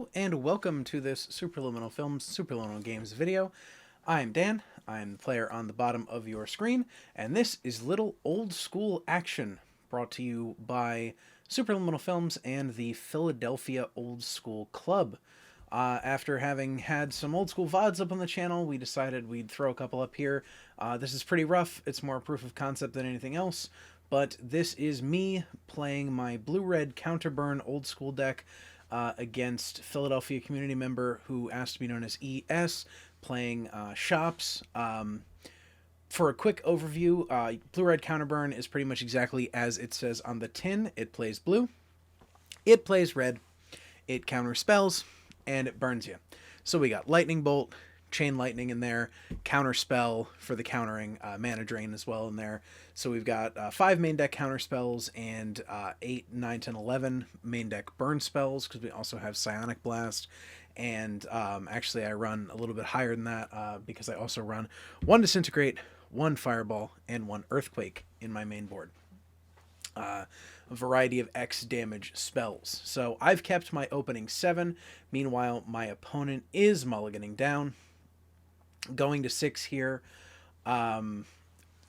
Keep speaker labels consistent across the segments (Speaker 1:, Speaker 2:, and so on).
Speaker 1: Hello and welcome to this Superliminal Films, Superliminal Games video. I'm Dan, I'm the player on the bottom of your screen, and this is Little Old School Action, brought to you by Superliminal Films and the Philadelphia Old School Club. After having had some old school VODs up on the channel, we decided we'd throw a couple up here. This is pretty rough, it's more proof of concept than anything else, but this is me playing my blue-red Counterburn old school deck against Philadelphia community member who asked to be known as ES, playing Shops. For a quick overview, blue-red Counterburn is pretty much exactly as it says on the tin. It plays blue, it plays red, it counters spells, and it burns you. So we got Lightning Bolt, Chain Lightning in there, Counter Spell for the countering, Mana Drain as well in there. So we've got 5 main deck counter spells and 8, 9, 10, 11 main deck burn spells, because we also have Psionic Blast. And actually I run a little bit higher than that because I also run 1 Disintegrate, 1 Fireball, and 1 Earthquake in my main board. A variety of X damage spells. So I've kept my opening 7. Meanwhile, my opponent is mulliganing down, going to 6 here.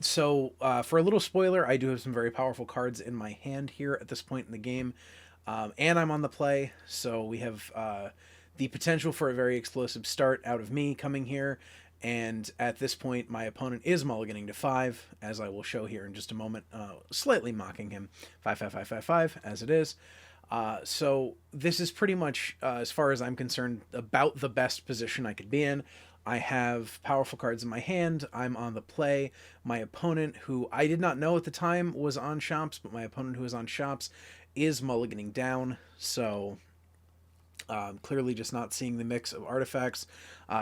Speaker 1: So for a little spoiler, I do have some very powerful cards in my hand here at this point in the game. And I'm on the play, so we have the potential for a very explosive start out of me coming here. And at this point, my opponent is mulliganing to 5, as I will show here in just a moment, slightly mocking him. 5, 5, 5, 5, 5, as it is. So this is pretty much, as far as I'm concerned, about the best position I could be in. I have powerful cards in my hand. I'm on the play. My opponent, who I did not know at the time was on Shops, but my opponent who is on Shops is mulliganing down. So clearly just not seeing the mix of artifacts.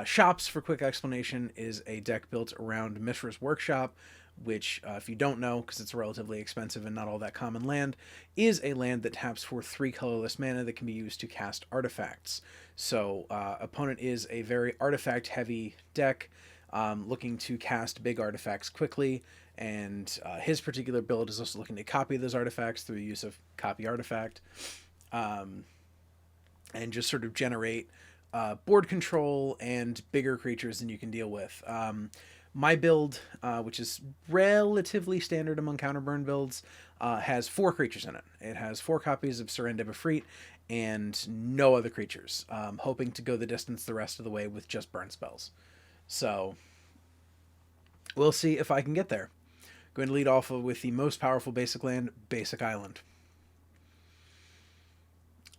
Speaker 1: Shops, for quick explanation, is a deck built around Mishra's Workshop, which, if you don't know, because it's a relatively expensive and not all that common land, is a land that taps for 3 colorless mana that can be used to cast artifacts. So opponent is a very artifact-heavy deck, looking to cast big artifacts quickly, and his particular build is also looking to copy those artifacts through the use of Copy Artifact. And just sort of generate board control and bigger creatures than you can deal with. My build, which is relatively standard among Counterburn builds, has 4 creatures in it. It has 4 copies of Serendib Efreet and no other creatures, hoping to go the distance the rest of the way with just burn spells. So we'll see if I can get there. Going to lead off with the most powerful basic land, Basic Island.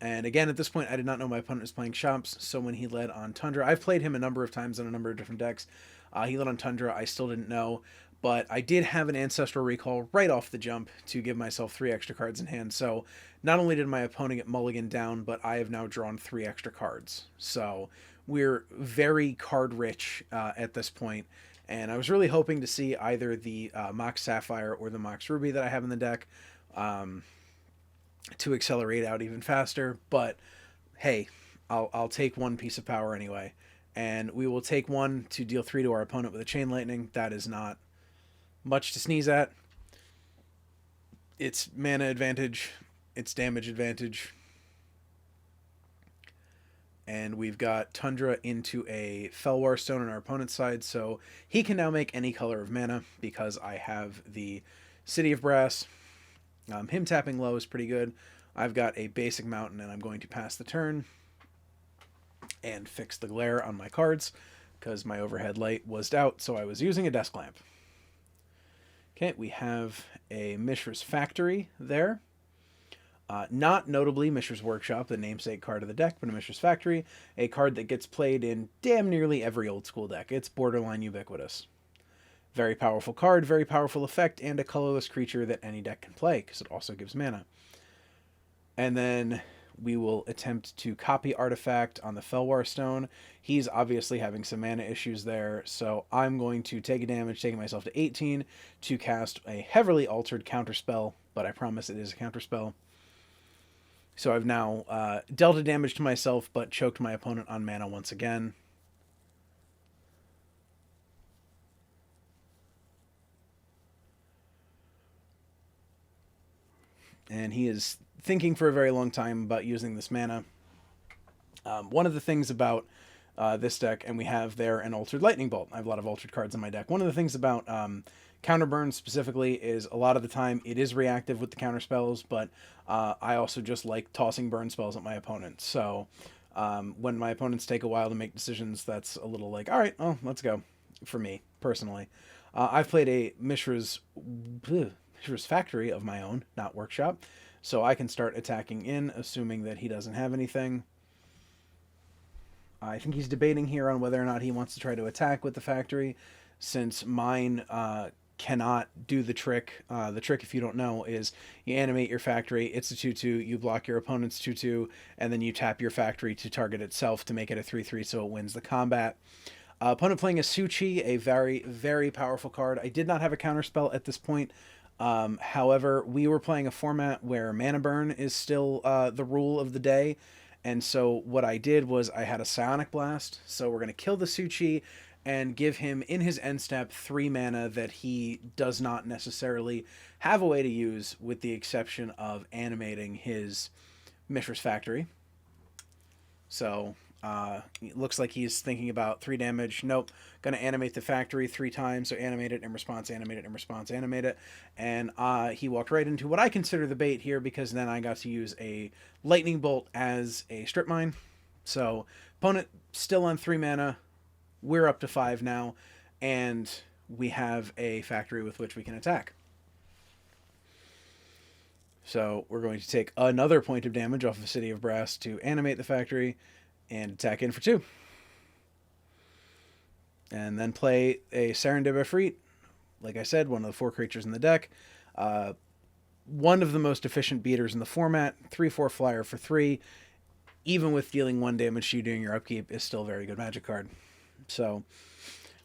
Speaker 1: And again, at this point, I did not know my opponent was playing Shops, so when he led on Tundra, I've played him a number of times on a number of different decks. He led on Tundra, I still didn't know, but I did have an Ancestral Recall right off the jump to give myself 3 extra cards in hand. So not only did my opponent get mulligan down, but I have now drawn 3 extra cards. So we're very card-rich at this point, and I was really hoping to see either the Mox Sapphire or the Mox Ruby that I have in the deck to accelerate out even faster, but hey, I'll take 1 piece of power anyway, and we will take 1 to deal 3 to our opponent with a Chain Lightning. That is not much to sneeze at. It's mana advantage, it's damage advantage, and we've got Tundra into a Fellwar Stone on our opponent's side, so he can now make any color of mana because I have the City of Brass. Him tapping low is pretty good. I've got a basic mountain, and I'm going to pass the turn and fix the glare on my cards because my overhead light was out, so I was using a desk lamp. Okay, we have a Mishra's Factory there. Not notably Mishra's Workshop, the namesake card of the deck, but a Mishra's Factory, a card that gets played in damn nearly every old school deck. It's borderline ubiquitous. Very powerful card, very powerful effect, and a colorless creature that any deck can play, because it also gives mana. And then we will attempt to copy Artifact on the Fellwar Stone. He's obviously having some mana issues there, so I'm going to take a damage, taking myself to 18, to cast a heavily altered counterspell, but I promise it is a counterspell. So I've now dealt a damage to myself, but choked my opponent on mana once again. And he is thinking for a very long time about using this mana. One of the things about this deck, and we have there an Altered Lightning Bolt. I have a lot of Altered cards in my deck. One of the things about Counterburn specifically is a lot of the time it is reactive with the counter spells, but I also just like tossing burn spells at my opponents. So when my opponents take a while to make decisions, that's a little like, all right, oh, let's go, for me, personally. I've played a Mishra's Factory of my own, not Workshop, so I can start attacking in, assuming that he doesn't have anything. I think he's debating here on whether or not he wants to try to attack with the factory, since mine cannot do the trick. The trick, if you don't know, is you animate your factory, it's a 2/2, you block your opponent's 2/2, and then you tap your factory to target itself to make it a 3/3 so it wins the combat. Opponent playing a Suchi, a very, very powerful card. I did not have a counterspell at this point. However, we were playing a format where Mana Burn is still the rule of the day. And so what I did was I had a Psionic Blast. So we're going to kill the Suchi and give him in his end step 3 mana that he does not necessarily have a way to use, with the exception of animating his Mishra's Factory. So it looks like he's thinking about 3 damage. Nope. Going to animate the factory 3 times. So animate it, in response, animate it, in response, animate it. And he walked right into what I consider the bait here, because then I got to use a lightning bolt as a strip mine. So opponent still on 3 mana. We're up to 5 now. And we have a factory with which we can attack. So we're going to take another point of damage off of City of Brass to animate the factory and attack in for 2. And then play a Serendib Efreet. Like I said, one of the 4 creatures in the deck. One of the most efficient beaters in the format. 3/4 flyer for 3. Even with dealing 1 damage to you during your upkeep, is still a very good Magic card. So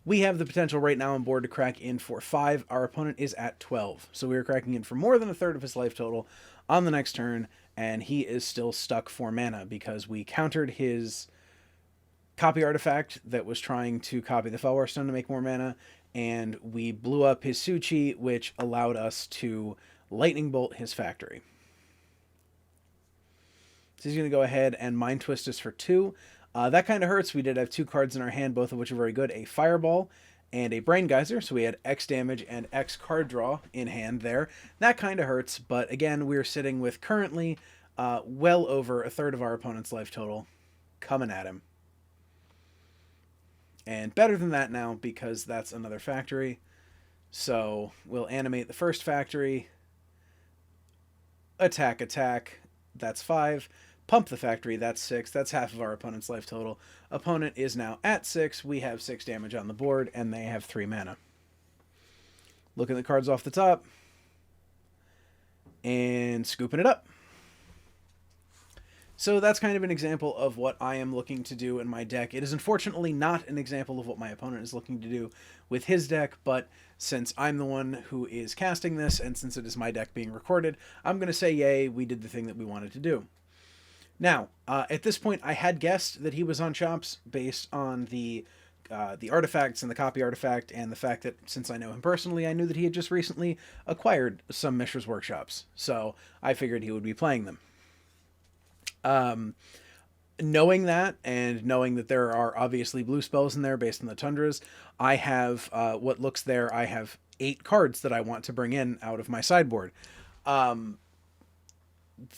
Speaker 1: we have the potential right now on board to crack in for 5. Our opponent is at 12. So we are cracking in for more than a third of his life total on the next turn. And he is still stuck for mana because we countered his copy artifact that was trying to copy the Felwar Stone to make more mana, and we blew up his Suchi, which allowed us to lightning bolt his factory. So he's going to go ahead and Mind Twist us for 2. That kind of hurts. We did have 2 cards in our hand, both of which are very good. A Fireball and a Brain Geyser, so we had X damage and X card draw in hand there. That kind of hurts, but again, we're sitting with currently well over a third of our opponent's life total coming at him. And better than that now, because that's another factory. So we'll animate the first factory. Attack, attack. That's 5. Pump the factory. That's 6. That's half of our opponent's life total. Opponent is now at 6. We have 6 damage on the board, and they have 3 mana. Looking at the cards off the top. And scooping it up. So that's kind of an example of what I am looking to do in my deck. It is unfortunately not an example of what my opponent is looking to do with his deck, but since I'm the one who is casting this, and since it is my deck being recorded, I'm going to say, yay, we did the thing that we wanted to do. Now, at this point, I had guessed that he was on chops based on the artifacts and the copy artifact, and the fact that, since I know him personally, I knew that he had just recently acquired some Mishra's Workshops, so I figured he would be playing them. Knowing that, and knowing that there are obviously blue spells in there based on the Tundras, I have what looks there. I have 8 cards that I want to bring in out of my sideboard.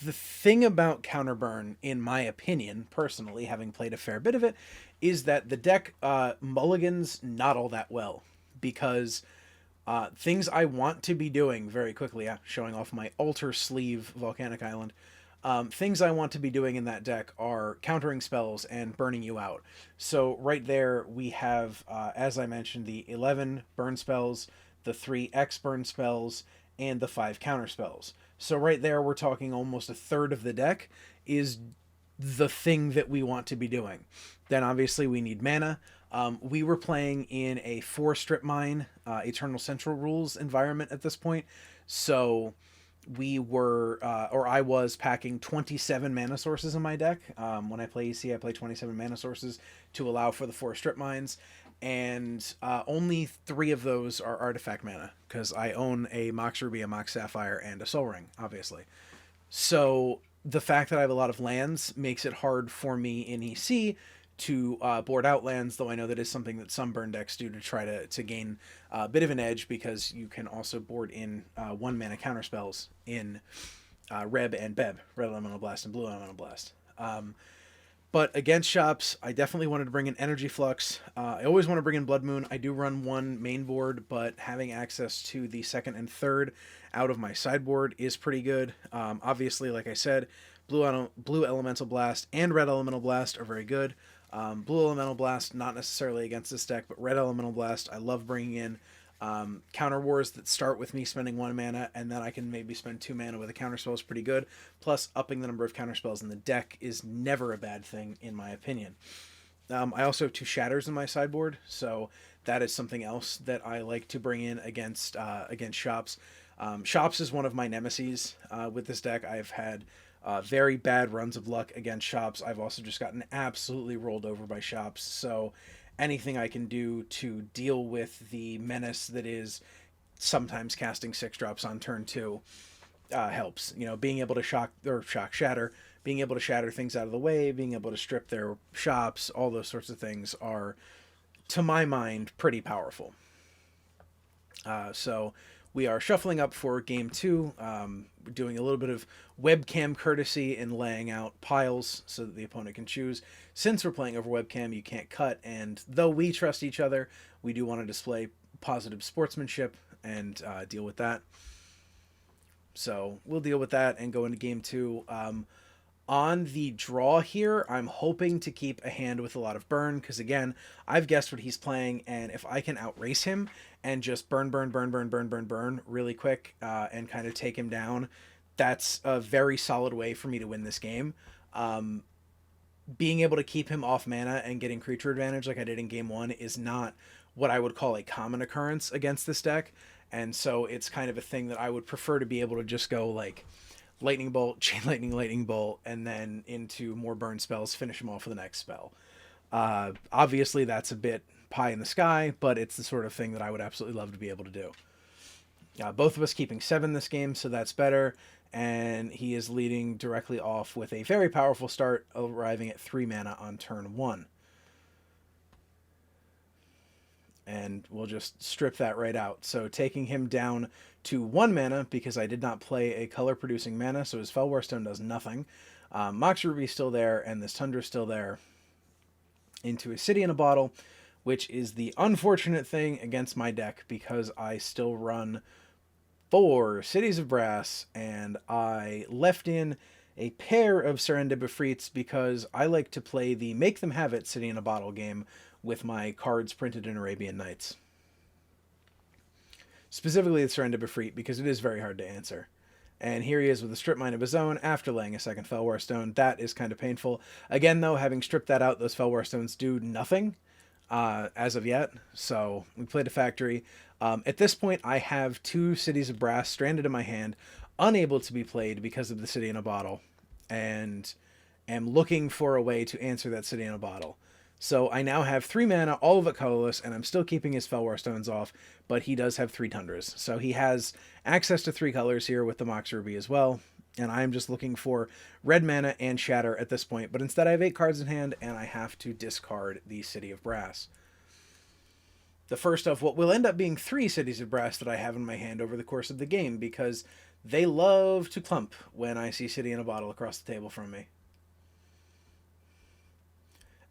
Speaker 1: The thing about Counterburn, in my opinion, personally, having played a fair bit of it, is that the deck mulligans not all that well, because things I want to be doing very quickly, showing off my Alter Sleeve Volcanic Island, things I want to be doing in that deck are countering spells and burning you out. So right there we have, as I mentioned, the 11 burn spells, the 3 X burn spells, and the 5 counter spells. So right there we're talking almost a third of the deck is the thing that we want to be doing. Then obviously we need mana. We were playing in a 4 strip mine, Eternal Central Rules environment at this point. So we were, or I was packing 27 mana sources in my deck. When I play EC, I play 27 mana sources to allow for the 4 strip mines. And only 3 of those are artifact mana, because I own a Mox Ruby, a Mox Sapphire, and a Soul Ring, obviously. So the fact that I have a lot of lands makes it hard for me in EC to board out lands, though I know that is something that some burn decks do to try to gain a bit of an edge, because you can also board in 1 mana counterspells in Reb and Beb, Red Elemental Blast and Blue Elemental Blast. But against shops, I definitely wanted to bring in Energy Flux. I always want to bring in Blood Moon. I do run one main board, but having access to the second and third out of my sideboard is pretty good. Obviously, like I said, Blue Elemental Blast and Red Elemental Blast are very good. Blue Elemental Blast, not necessarily against this deck, but Red Elemental Blast, I love bringing in. Counter wars that start with me spending 1 mana, and then I can maybe spend 2 mana with a counterspell is pretty good. Plus, upping the number of counterspells in the deck is never a bad thing, in my opinion. I also have 2 Shatters in my sideboard, so that is something else that I like to bring in against Shops. Shops is one of my nemeses with this deck. I've had very bad runs of luck against Shops. I've also just gotten absolutely rolled over by Shops, so anything I can do to deal with the menace that is sometimes casting 6-drops on turn 2 helps. You know, being able to shatter, being able to shatter things out of the way, being able to strip their shops, all those sorts of things are, to my mind, pretty powerful. So we are shuffling up for game 2, doing a little bit of webcam courtesy and laying out piles so that the opponent can choose. Since we're playing over webcam, you can't cut, and though we trust each other, we do want to display positive sportsmanship and deal with that. So we'll deal with that and go into game 2. On the draw here, I'm hoping to keep a hand with a lot of burn, because again, I've guessed what he's playing, and if I can outrace him and just burn really quick and kind of take him down, that's a very solid way for me to win this game. Being able to keep him off mana and getting creature advantage like I did in game 1 is not what I would call a common occurrence against this deck, and so it's kind of a thing that I would prefer to be able to just go like Lightning Bolt, Chain Lightning, Lightning Bolt, and then into more burn spells, finish them off for the next spell. Obviously, that's a bit pie in the sky, but it's the sort of thing that I would absolutely love to be able to do. Both of us keeping 7 this game, so that's better, and he is leading directly off with a very powerful start, arriving at 3 mana on turn 1. And we'll just strip that right out. So taking him down to 1 mana, because I did not play a color-producing mana, so his Fellwar Stone does nothing. Mox Ruby's still there, and this Tundra's still there. Into a City in a Bottle, which is the unfortunate thing against my deck, because I still run 4 Cities of Brass, and I left in a pair of Serendib Efreets because I like to play the Make Them Have It City in a Bottle game with my cards printed in Arabian Nights. Specifically the Serendib Efreet, because it is very hard to answer. And here he is with a strip mine of his own after laying a second Fellwar Stone. That is kind of painful. Again, though, having stripped that out, those Fellwar Stones do nothing as of yet. So we played a factory. At this point, I have 2 Cities of Brass stranded in my hand, unable to be played because of the City in a Bottle, and am looking for a way to answer that City in a Bottle. So I now have 3 mana, all of it colorless, and I'm still keeping his Fellwar Stones off, but he does have 3 Tundras. So he has access to 3 colors here with the Mox Ruby as well, and I'm just looking for red mana and Shatter at this point, but instead I have 8 cards in hand, and I have to discard the City of Brass. The first of what will end up being 3 Cities of Brass that I have in my hand over the course of the game, because they love to clump when I see City in a Bottle across the table from me.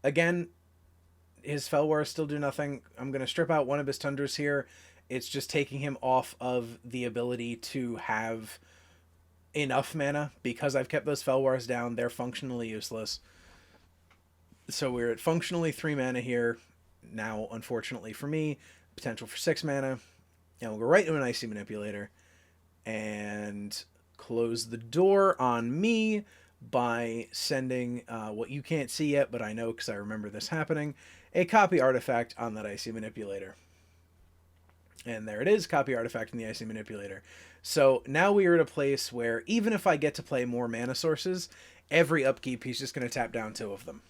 Speaker 1: Again, his Fellwars still do nothing. I'm going to strip out one of his Tundras here. It's just taking him off of the ability to have enough mana. Because I've kept those Fellwars down, they're functionally useless. So we're at functionally 3 mana here. Now, unfortunately for me, potential for 6 mana. And we'll go right into an Icy Manipulator. And close the door on me by sending what you can't see yet, but I know because I remember this happening, a copy artifact on that Icy Manipulator. And there it is, copy artifact in the Icy Manipulator. So now we are at a place where even if I get to play more mana sources, every upkeep he's just going to tap down 2 of them.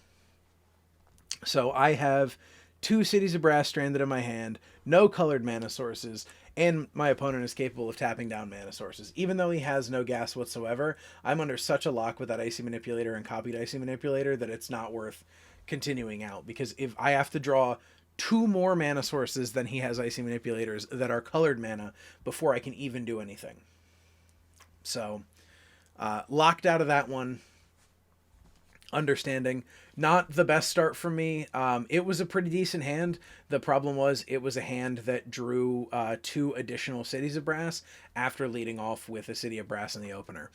Speaker 1: So I have 2 Cities of Brass stranded in my hand, no colored mana sources, and my opponent is capable of tapping down mana sources. Even though he has no gas whatsoever, I'm under such a lock with that Icy Manipulator and copied Icy Manipulator that it's not worth continuing out, because if I have to draw 2 more mana sources than he has Icy Manipulators that are colored mana before I can even do anything. So, locked out of that one. Understanding. Not the best start for me. It was a pretty decent hand. The problem was it was a hand that drew 2 additional Cities of Brass after leading off with a City of Brass in the opener.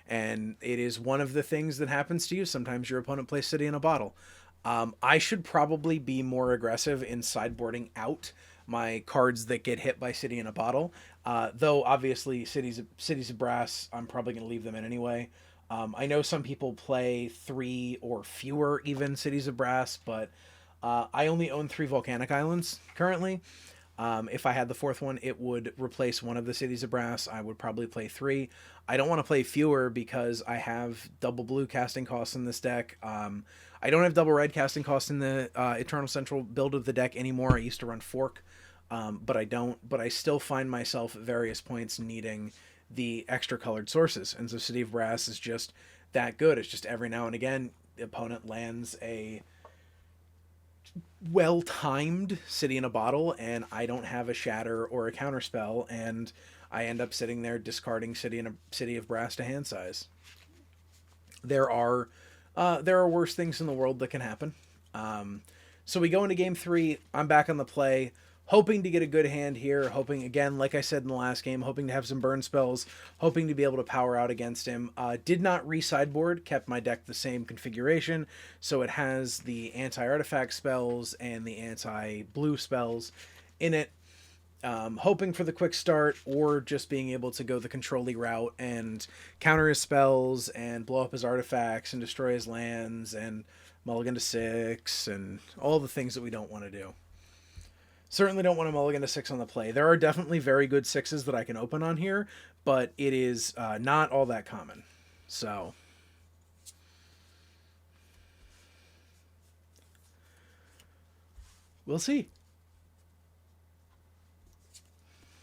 Speaker 1: And it is one of the things that happens to you. Sometimes your opponent plays City in a Bottle. I should probably be more aggressive in sideboarding out my cards that get hit by City in a Bottle. Though, obviously, Cities of Brass, I'm probably going to leave them in anyway. I know some people play 3 or fewer even Cities of Brass, but I only own 3 Volcanic Islands currently. If I had the 4th one, it would replace one of the Cities of Brass. I would probably play 3. I don't want to play fewer because I have double blue casting costs in this deck. I don't have double red casting costs in the Eternal Central build of the deck anymore. I used to run Fork, but I don't. But I still find myself at various points needing the extra colored sources, and so City of Brass is just that good. It's just every now and again the opponent lands a well-timed City in a Bottle and I don't have a Shatter or a Counterspell, and I end up sitting there discarding City of Brass to hand size. There are worse things in the world that can happen. So we go into game 3. I'm back on the play, hoping to get a good hand here, hoping, again, like I said in the last game, hoping to have some burn spells, hoping to be able to power out against him. Did not re-sideboard, kept my deck the same configuration, so it has the anti-artifact spells and the anti-blue spells in it. Hoping for the quick start, or just being able to go the control-y route and counter his spells and blow up his artifacts and destroy his lands and mulligan to 6 and all the things that we don't want to do. Certainly don't want to mulligan to 6 on the play. There are definitely very good 6s that I can open on here, but it is not all that common. So we'll see.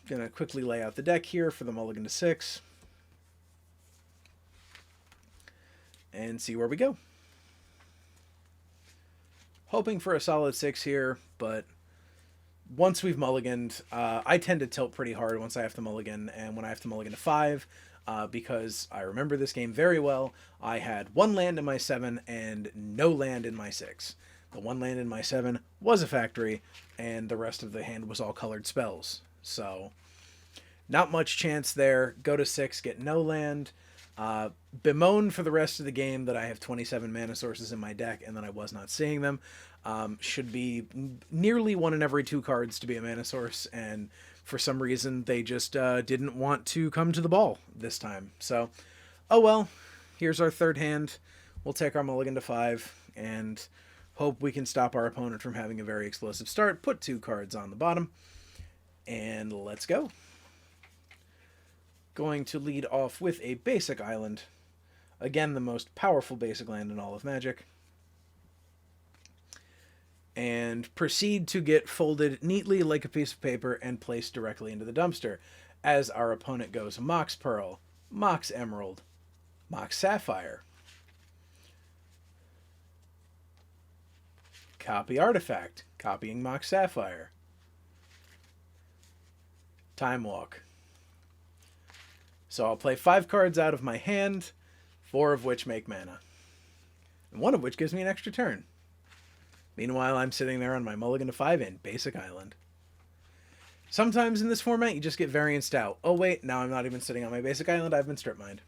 Speaker 1: Gonna quickly lay out the deck here for the mulligan to 6 and see where we go. Hoping for a solid 6 here, but once we've mulliganed, I tend to tilt pretty hard once I have to mulligan, and when I have to mulligan to 5, because I remember this game very well, I had 1 land in my 7 and no land in my 6. The 1 land in my 7 was a factory, and the rest of the hand was all colored spells. So, not much chance there. Go to 6, get no land. Bemoan for the rest of the game that I have 27 mana sources in my deck and that I was not seeing them. Should be nearly 1 in every 2 cards to be a mana source, and for some reason they just didn't want to come to the ball this time. So, oh well, here's our 3rd hand. We'll take our mulligan to 5 and hope we can stop our opponent from having a very explosive start. Put 2 cards on the bottom, and let's go. Going to lead off with a basic island. Again, the most powerful basic land in all of Magic. And proceed to get folded neatly like a piece of paper and placed directly into the dumpster, as our opponent goes Mox Pearl, Mox Emerald, Mox Sapphire, copy Artifact, copying Mox Sapphire, Time Walk. So I'll play 5 cards out of my hand, 4 of which make mana, and 1 of which gives me an extra turn. Meanwhile, I'm sitting there on my mulligan to 5 in Basic Island. Sometimes in this format, you just get varianced out. Oh wait, now I'm not even sitting on my Basic Island, I've been strip mined.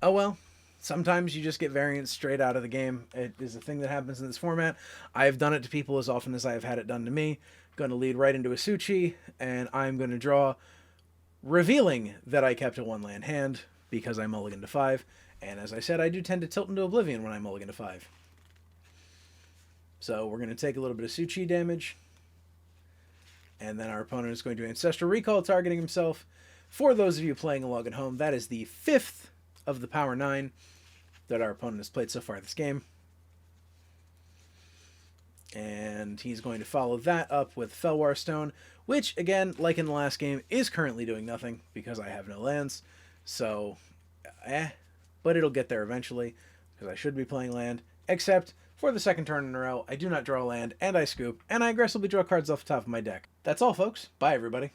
Speaker 1: Oh well, sometimes you just get variance straight out of the game. It is a thing that happens in this format. I have done it to people as often as I have had it done to me. Going to lead right into a Suchi, and I'm going to draw, revealing that I kept a 1-land hand because I mulligan to 5. And as I said, I do tend to tilt into oblivion when I mulligan to 5. So we're going to take a little bit of Suchi damage. And then our opponent is going to Ancestral Recall, targeting himself. For those of you playing along at home, that is the 5th of the Power 9 that our opponent has played so far this game. And he's going to follow that up with Felwar Stone, which, again, like in the last game, is currently doing nothing because I have no lands. So, but it'll get there eventually because I should be playing land. Except, for the second turn in a row, I do not draw land, and I scoop, and I aggressively draw cards off the top of my deck. That's all, folks. Bye, everybody.